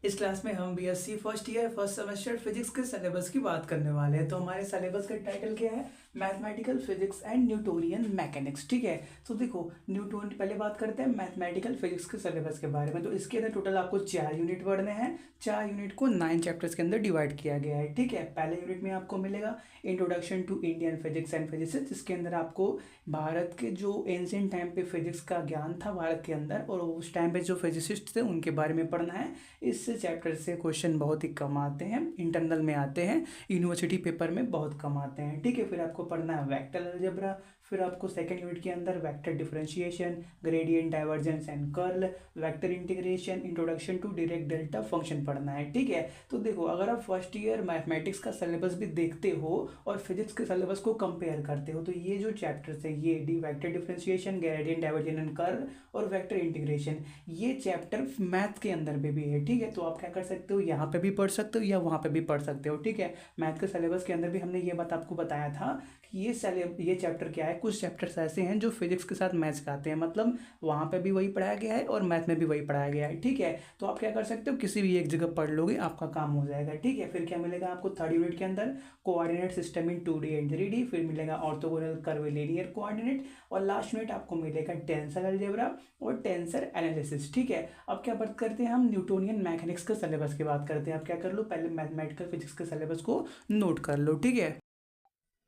इस क्लास में हम BSc first year first semester physics के सिलेबस की बात करने वाले हैं। तो हमारे सिलेबस का टाइटल क्या है? Mathematical physics and Newtonian mechanics. ठीक है, तो देखो न्यूटन पहले बात करते हैं मैथमेटिकल फिजिक्स के सिलेबस के बारे में। तो इसके अंदर टोटल आपको 4 यूनिट पढ़ने हैं। 4 यूनिट को 9 चैप्टर्स के अंदर डिवाइड किया गया है। ठीक है, पहले यूनिट में आपको मिलेगा introduction to Indian physics and physicist, जिसके अंदर आपको भारत के जो एंशिएंट टाइम पे फिजिक्स का ज्ञान था भारत के अंदर और उस टाइम पे जो फिजिसिस्ट थे उनके बारे में पढ़ना है। इस चैप्टर से क्वेश्चन बहुत ही कम आते हैं, इंटरनल में आते हैं, यूनिवर्सिटी पेपर में बहुत कम आते हैं। ठीक है, फिर आपको पढ़ना है वेक्टर अलजेब्रा। फिर आपको सेकंड यूनिट के अंदर vector differentiation, gradient, divergence and curl, vector integration, introduction to direct delta function पढ़ना है। ठीक है, तो देखो अगर आप फर्स्ट ईयर मैथमेटिक्स का सिलेबस भी देखते हो और फिजिक्स के सिलेबस को कंपेयर करते हो तो ये जो चैप्टर्स है ये vector differentiation, gradient, divergence and curl और वेक्टर इंटीग्रेशन, ये चैप्टर मैथ के अंदर में भी है। ठीक है, तो आप क्या कर सकते हो, यहाँ पे भी पढ़ सकते हो या वहाँ पे भी पढ़ सकते हो। ठीक है, मैथ के सिलेबस के अंदर भी हमने ये बात आपको बताया था कि ये चैप्टर क्या है। कुछ चैप्टर्स ऐसे हैं जो फिजिक्स के साथ मैच करते हैं, मतलब वहाँ पे भी वही पढ़ाया गया है और मैथ में भी वही पढ़ाया गया है। ठीक है, तो आप क्या कर सकते हो, किसी भी एक जगह पढ़ लोगे आपका काम हो जाएगा। ठीक है, फिर क्या मिलेगा आपको थर्ड यूनिट के अंदर, coordinate system in 2D and 3D। फिर मिलेगा ऑर्थोगोनल कर्विलिनियर कोऑर्डिनेट और लास्ट यूनिट आपको मिलेगा टेंसर अलजेब्रा और टेंसर एनालिसिस। ठीक है, अब क्या बात करते हैं, हम न्यूटोनियन मैकेनिक्स के सिलेबस की बात करते हैं। आप क्या कर लो, पहले मैथमेटिकल फिजिक्स के सिलेबस को नोट कर लो। ठीक है,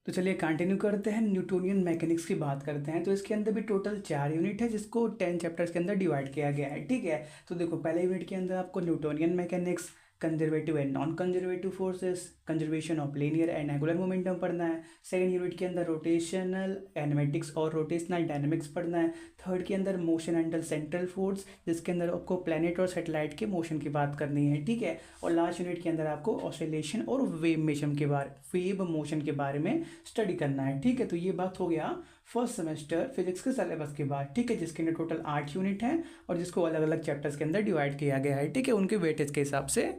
तो चलिए कंटिन्यू करते हैं, न्यूटोनियन मैकेनिक्स की बात करते हैं। तो इसके अंदर भी टोटल 4 यूनिट है जिसको 10 चैप्टर्स के अंदर डिवाइड किया गया है। ठीक है, तो देखो पहले यूनिट के अंदर आपको Newtonian mechanics, conservative and non conservative forces, conservation of linear and angular momentum पढ़ना है। सेकंड यूनिट के अंदर रोटेशनल एनमेटिक्स और रोटेशनल डायनेमिक्स पढ़ना है। थर्ड के अंदर मोशन अंडर सेंट्रल फोर्स, जिसके अंदर आपको प्लैनेट और सैटेलाइट के मोशन की बात करनी है। ठीक है, और लास्ट यूनिट के अंदर आपको ऑसिलेशन और वेव मोशन के बारे में स्टडी करना है। ठीक है, तो ये बात हो गया फर्स्ट सेमेस्टर फिजिक्स के सिलेबस के बाद। ठीक है, जिसके अंदर टोटल 8 यूनिट हैं और जिसको अलग अलग चैप्टर्स के अंदर डिवाइड किया गया है। ठीक है, उनके वेटेज के हिसाब से।